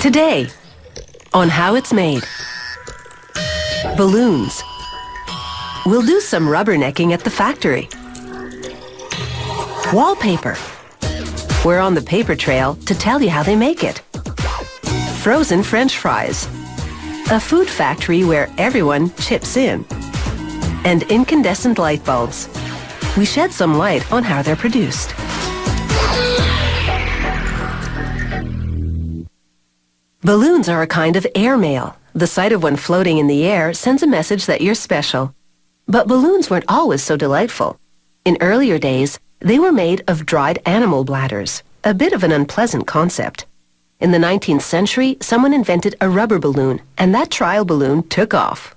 Today, on how it's made. Balloons. We'll do some rubbernecking at the factory. Wallpaper. We're on the paper trail to tell you how they make it. Frozen French fries. A food factory where everyone chips in. And incandescent light bulbs. We shed some light on how they're produced. Balloons are a kind of airmail. The sight of one floating in the air sends a message that you're special. But balloons weren't always so delightful. In earlier days, they were made of dried animal bladders, a bit of an unpleasant concept. In the 19th century, someone invented a rubber balloon, and that trial balloon took off.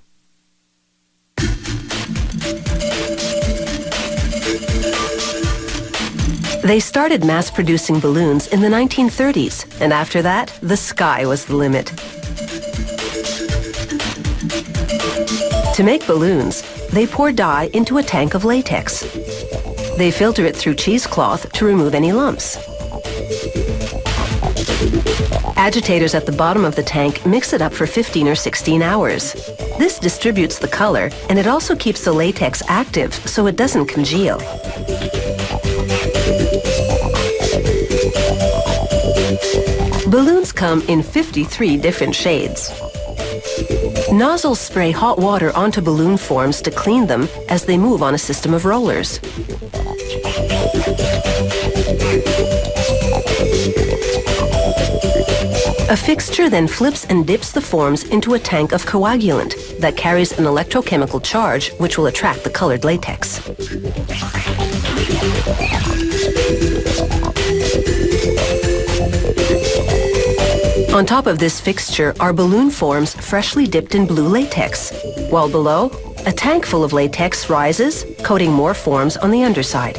They started mass-producing balloons in the 1930s, and after that, the sky was the limit. To make balloons, they pour dye into a tank of latex. They filter it through cheesecloth to remove any lumps. Agitators at the bottom of the tank mix it up for 15 or 16 hours. This distributes the color, and it also keeps the latex active so it doesn't congeal. Balloons come in 53 different shades. Nozzles spray hot water onto balloon forms to clean them as they move on a system of rollers. A fixture then flips and dips the forms into a tank of coagulant that carries an electrochemical charge which will attract the colored latex. On top of this fixture are balloon forms freshly dipped in blue latex, while below, a tank full of latex rises, coating more forms on the underside.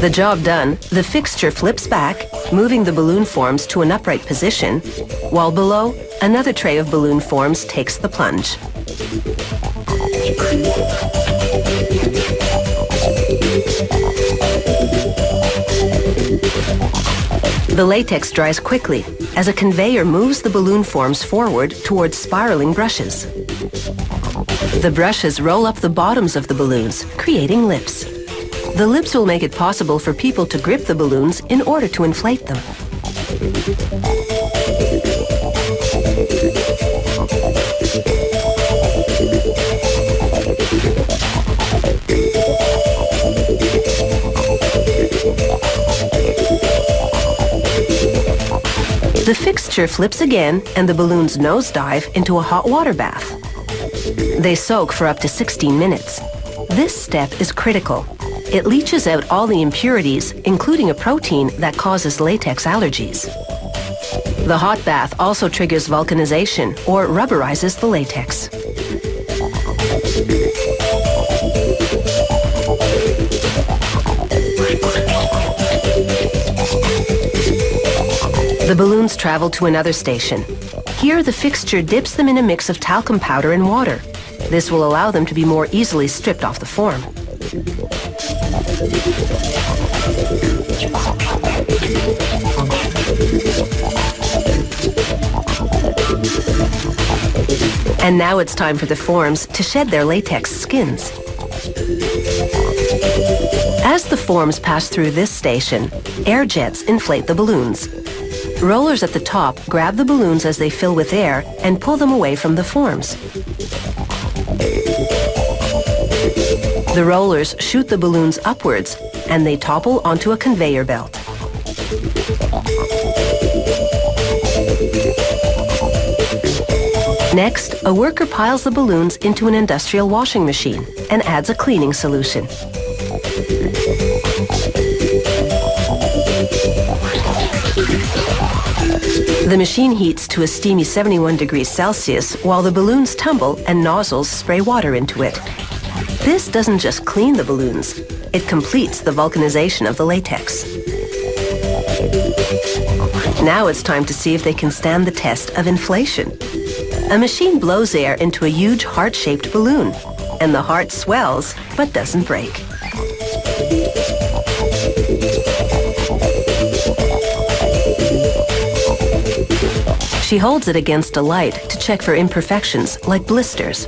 The job done, the fixture flips back, moving the balloon forms to an upright position, while below, another tray of balloon forms takes the plunge. The latex dries quickly as a conveyor moves the balloon forms forward towards spiraling brushes. The brushes roll up the bottoms of the balloons, creating lips. The lips will make it possible for people to grip the balloons in order to inflate them. The fixture flips again and the balloons nosedive into a hot water bath. They soak for up to 16 minutes. This step is critical. It leaches out all the impurities, including a protein that causes latex allergies. The hot bath also triggers vulcanization or rubberizes the latex. The balloons travel to another station. Here, the fixture dips them in a mix of talcum powder and water. This will allow them to be more easily stripped off the form. And now it's time for the forms to shed their latex skins. As the forms pass through this station, air jets inflate the balloons. Rollers at the top grab the balloons as they fill with air and pull them away from the forms. The rollers shoot the balloons upwards, and they topple onto a conveyor belt. Next, a worker piles the balloons into an industrial washing machine and adds a cleaning solution. The machine heats to a steamy 71 degrees Celsius while the balloons tumble and nozzles spray water into it. This doesn't just clean the balloons, it completes the vulcanization of the latex. Now it's time to see if they can stand the test of inflation. A machine blows air into a huge heart-shaped balloon, and the heart swells but doesn't break. She holds it against a light to check for imperfections like blisters.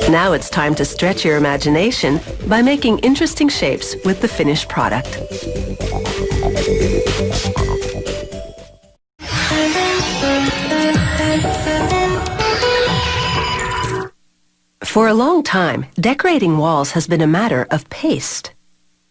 Now it's time to stretch your imagination by making interesting shapes with the finished product. For a long time, decorating walls has been a matter of paste.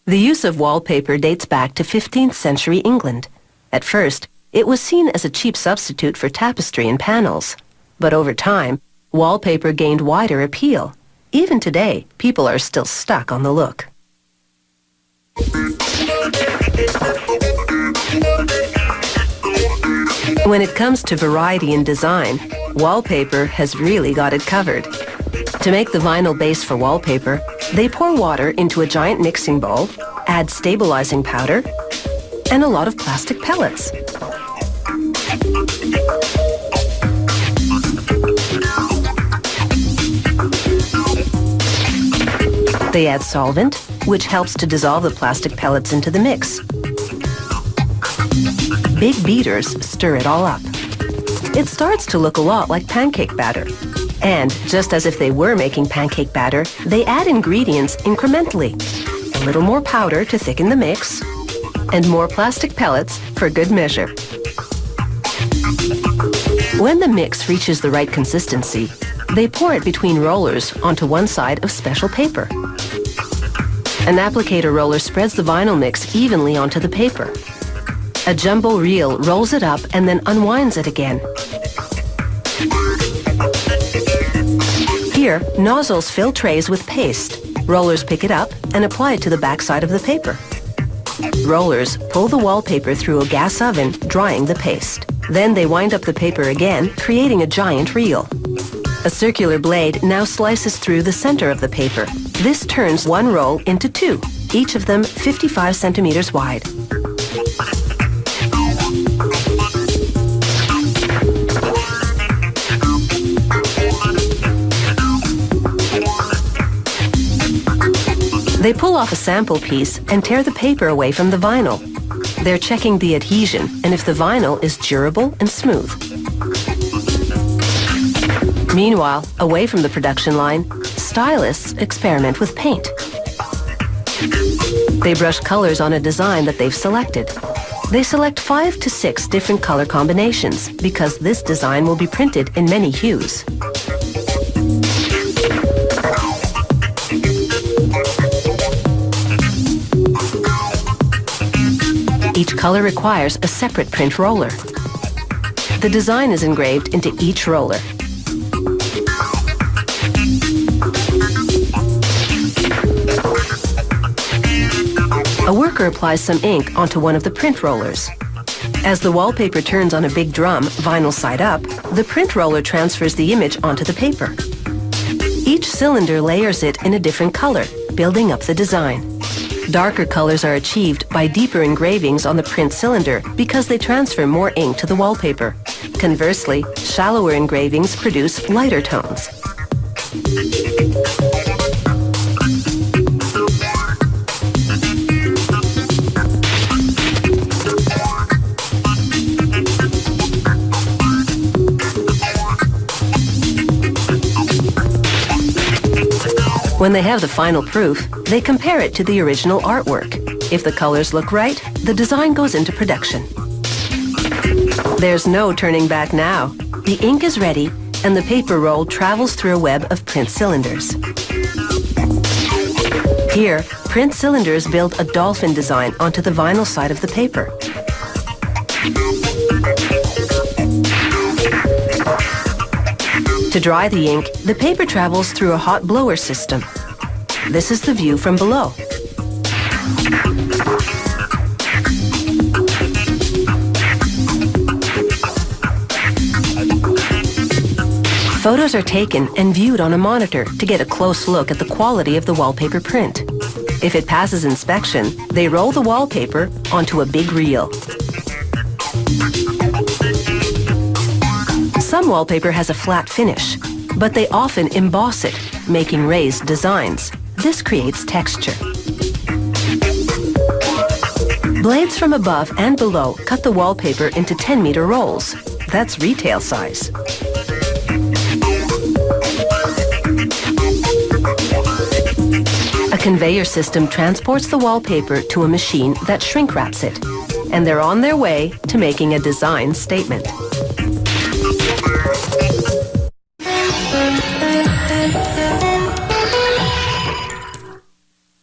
The use of wallpaper dates back to 15th century England. At first, it was seen as a cheap substitute for tapestry and panels. But over time, wallpaper gained wider appeal. Even today, people are still stuck on the look. When it comes to variety in design, Wallpaper has really got it covered. To make the vinyl base for wallpaper, they pour water into a giant mixing bowl, add stabilizing powder, and a lot of plastic pellets. They add solvent, which helps to dissolve the plastic pellets into the mix. Big beaters stir it all up. It starts to look a lot like pancake batter. And just as if they were making pancake batter, they add ingredients incrementally. A little more powder to thicken the mix, and more plastic pellets for good measure. When the mix reaches the right consistency, they pour it between rollers onto one side of special paper. An applicator roller spreads the vinyl mix evenly onto the paper. A jumbo reel rolls it up and then unwinds it again. Here, nozzles fill trays with paste. Rollers pick it up and apply it to the backside of the paper. Rollers pull the wallpaper through a gas oven, drying the paste. Then they wind up the paper again, creating a giant reel. A circular blade now slices through the center of the paper. This turns one roll into two, each of them 55 centimeters wide. They pull off a sample piece and tear the paper away from the vinyl. They're checking the adhesion and if the vinyl is durable and smooth. Meanwhile, away from the production line, stylists experiment with paint. They brush colors on a design that they've selected. They select 5 to 6 different color combinations because this design will be printed in many hues. Each color requires a separate print roller. The design is engraved into each roller. A worker applies some ink onto one of the print rollers. As the wallpaper turns on a big drum, vinyl side up, the print roller transfers the image onto the paper. Each cylinder layers it in a different color, building up the design. Darker colors are achieved by deeper engravings on the print cylinder because they transfer more ink to the wallpaper. Conversely, shallower engravings produce lighter tones. When they have the final proof, they compare it to the original artwork. If the colors look right, the design goes into production. There's no turning back now. The ink is ready, and the paper roll travels through a web of print cylinders. Here, print cylinders build a dolphin design onto the vinyl side of the paper. To dry the ink, the paper travels through a hot blower system. This is the view from below. Photos are taken and viewed on a monitor to get a close look at the quality of the wallpaper print. If it passes inspection, they roll the wallpaper onto a big reel. Some wallpaper has a flat finish, but they often emboss it, making raised designs. This creates texture. Blades from above and below cut the wallpaper into 10-meter rolls. That's retail size. A conveyor system transports the wallpaper to a machine that shrink wraps it, and they're on their way to making a design statement.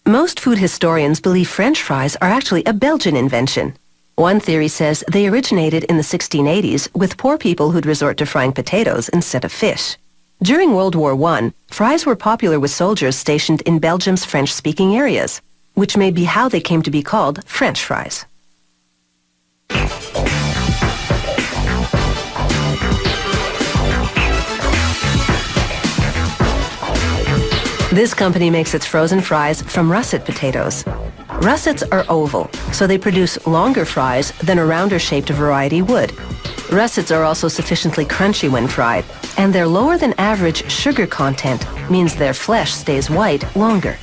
Most food historians believe French fries are actually a Belgian invention. One theory says they originated in the 1680s with poor people who'd resort to frying potatoes instead of fish. During World War I, fries were popular with soldiers stationed in Belgium's French-speaking areas, which may be how they came to be called French fries. This company makes its frozen fries from russet potatoes. Russets are oval, so they produce longer fries than a rounder-shaped variety would. Russets are also sufficiently crunchy when fried, and their lower than average sugar content means their flesh stays white longer.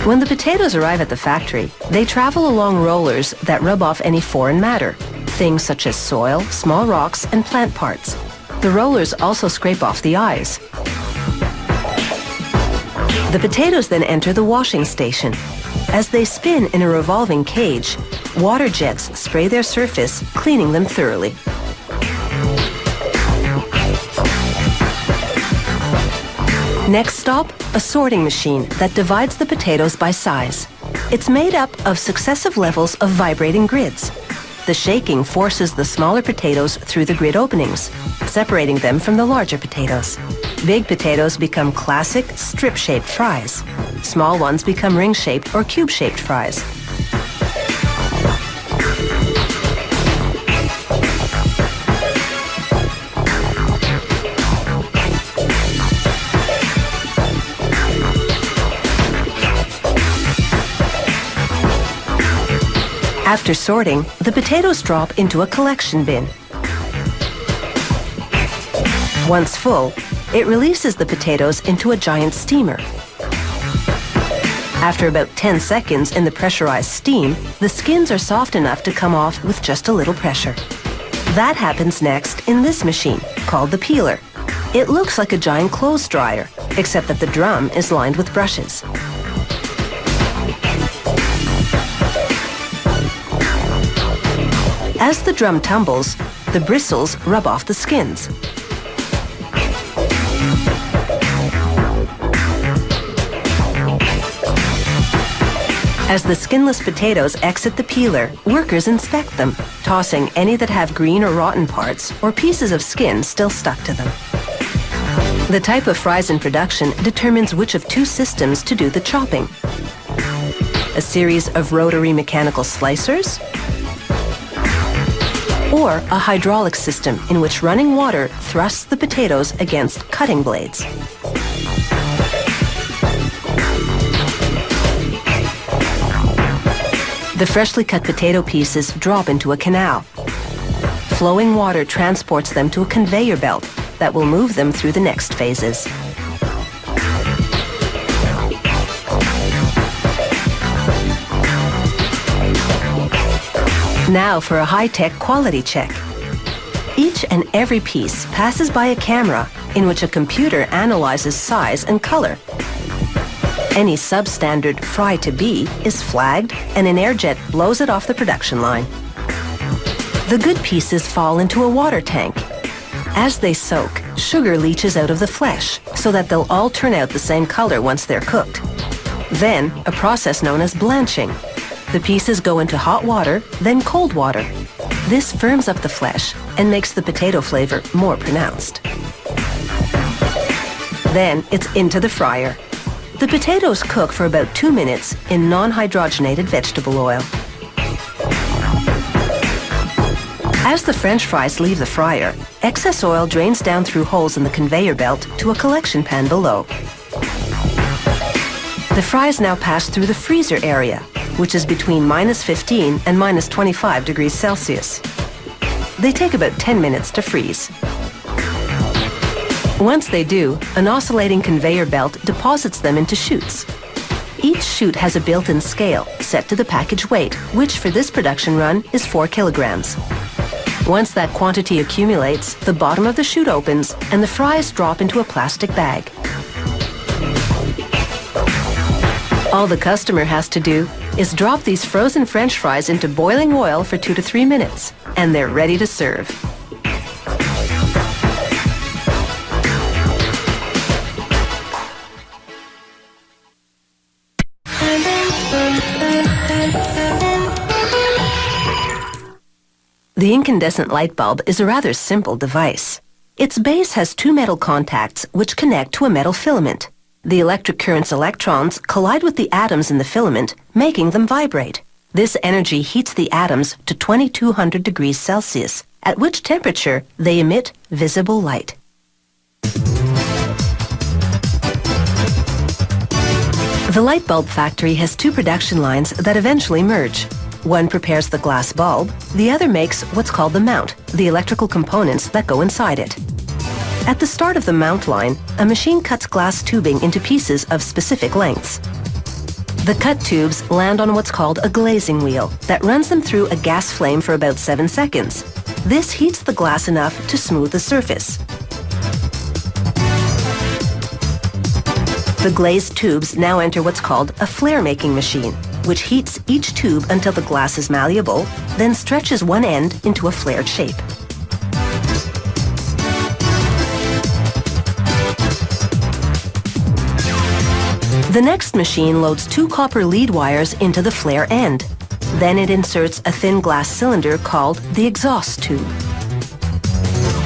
When the potatoes arrive at the factory, they travel along rollers that rub off any foreign matter, things such as soil, small rocks, and plant parts. The rollers also scrape off the eyes. The potatoes then enter the washing station. As they spin in a revolving cage, water jets spray their surface, cleaning them thoroughly. Next stop, a sorting machine that divides the potatoes by size. It's made up of successive levels of vibrating grids. The shaking forces the smaller potatoes through the grid openings, separating them from the larger potatoes. Big potatoes become classic strip-shaped fries. Small ones become ring-shaped or cube-shaped fries. After sorting, the potatoes drop into a collection bin. Once full, it releases the potatoes into a giant steamer. After about 10 seconds in the pressurized steam, the skins are soft enough to come off with just a little pressure. That happens next in this machine, called the peeler. It looks like a giant clothes dryer, except that the drum is lined with brushes. As the drum tumbles, the bristles rub off the skins. As the skinless potatoes exit the peeler, workers inspect them, tossing any that have green or rotten parts or pieces of skin still stuck to them. The type of fries in production determines which of two systems to do the chopping. A series of rotary mechanical slicers, or a hydraulic system in which running water thrusts the potatoes against cutting blades. The freshly cut potato pieces drop into a canal. Flowing water transports them to a conveyor belt that will move them through the next phases. Now for a high-tech quality check. Each and every piece passes by a camera in which a computer analyzes size and color. Any substandard fry to be is flagged and an air jet blows it off the production line. The good pieces fall into a water tank. As they soak, sugar leaches out of the flesh so that they'll all turn out the same color once they're cooked. Then, a process known as blanching. The pieces go into hot water, then cold water. This firms up the flesh and makes the potato flavor more pronounced. Then it's into the fryer. The potatoes cook for about 2 minutes in non-hydrogenated vegetable oil. As the French fries leave the fryer, excess oil drains down through holes in the conveyor belt to a collection pan below. The fries now pass through the freezer area, which is between -15 and -25 degrees Celsius. They take about 10 minutes to freeze. Once they do, an oscillating conveyor belt deposits them into chutes. Each chute has a built-in scale set to the package weight, which for this production run is 4 kilograms. Once that quantity accumulates, the bottom of the chute opens and the fries drop into a plastic bag. All the customer has to do is drop these frozen French fries into boiling oil for 2 to 3 minutes, and they're ready to serve. The incandescent light bulb is a rather simple device. Its base has 2 metal contacts which connect to a metal filament. The electric current's electrons collide with the atoms in the filament, making them vibrate. This energy heats the atoms to 2200 degrees Celsius, at which temperature they emit visible light. The light bulb factory has 2 production lines that eventually merge. One prepares the glass bulb, the other makes what's called the mount, the electrical components that go inside it. At the start of the mount line, a machine cuts glass tubing into pieces of specific lengths. The cut tubes land on what's called a glazing wheel that runs them through a gas flame for about 7 seconds. This heats the glass enough to smooth the surface. The glazed tubes now enter what's called a flare-making machine, which heats each tube until the glass is malleable, then stretches one end into a flared shape. The next machine loads 2 copper lead wires into the flare end. Then it inserts a thin glass cylinder called the exhaust tube.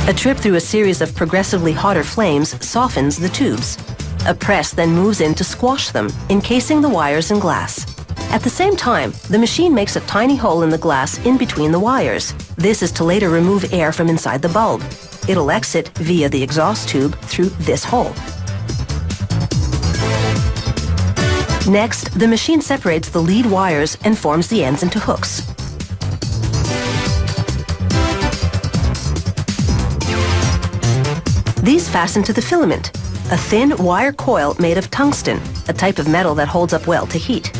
A trip through a series of progressively hotter flames softens the tubes. A press then moves in to squash them, encasing the wires in glass. At the same time, the machine makes a tiny hole in the glass in between the wires. This is to later remove air from inside the bulb. It'll exit via the exhaust tube through this hole. Next, the machine separates the lead wires and forms the ends into hooks. These fasten to the filament, a thin wire coil made of tungsten, a type of metal that holds up well to heat.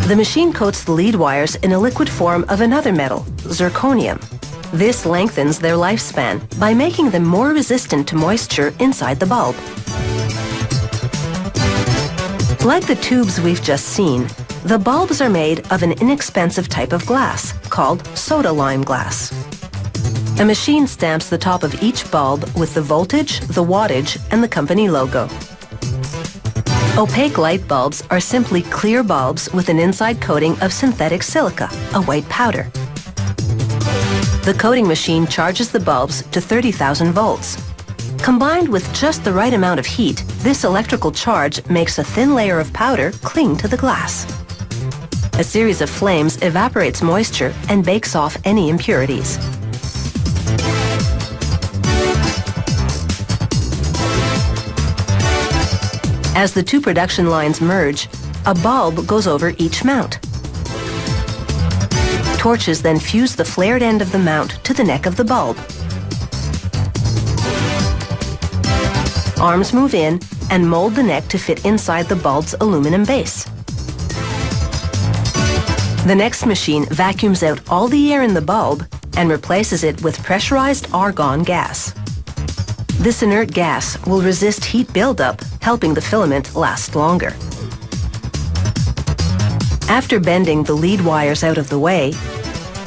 The machine coats the lead wires in a liquid form of another metal, zirconium. This lengthens their lifespan by making them more resistant to moisture inside the bulb. Like the tubes we've just seen, the bulbs are made of an inexpensive type of glass called soda lime glass. A machine stamps the top of each bulb with the voltage, the wattage, and the company logo. Opaque light bulbs are simply clear bulbs with an inside coating of synthetic silica, a white powder. The coating machine charges the bulbs to 30,000 volts. Combined with just the right amount of heat, this electrical charge makes a thin layer of powder cling to the glass. A series of flames evaporates moisture and bakes off any impurities. As the 2 production lines merge, a bulb goes over each mount. Torches then fuse the flared end of the mount to the neck of the bulb. Arms move in and mold the neck to fit inside the bulb's aluminum base. The next machine vacuums out all the air in the bulb and replaces it with pressurized argon gas. This inert gas will resist heat buildup, helping the filament last longer. After bending the lead wires out of the way,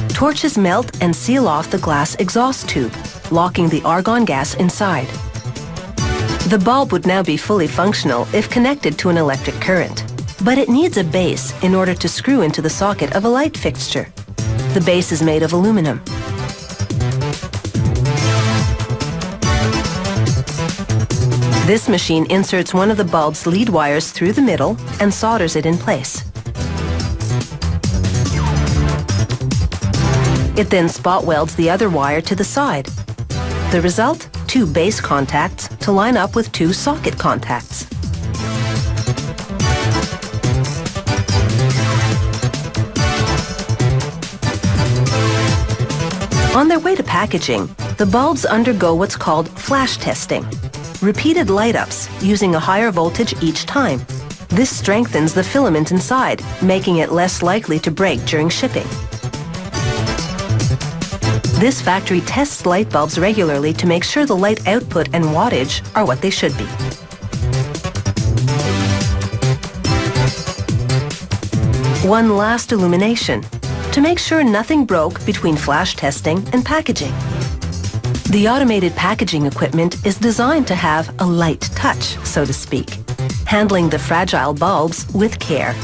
torches melt and seal off the glass exhaust tube, locking the argon gas inside. The bulb would now be fully functional if connected to an electric current, but it needs a base in order to screw into the socket of a light fixture. The base is made of aluminum. This machine inserts one of the bulb's lead wires through the middle and solders it in place. It then spot welds the other wire to the side. The result? 2 base contacts to line up with 2 socket contacts. On their way to packaging, the bulbs undergo what's called flash testing. Repeated light-ups using a higher voltage each time. This strengthens the filament inside, making it less likely to break during shipping. This factory tests light bulbs regularly to make sure the light output and wattage are what they should be. One last illumination, to make sure nothing broke between flash testing and packaging. The automated packaging equipment is designed to have a light touch, so to speak, handling the fragile bulbs with care.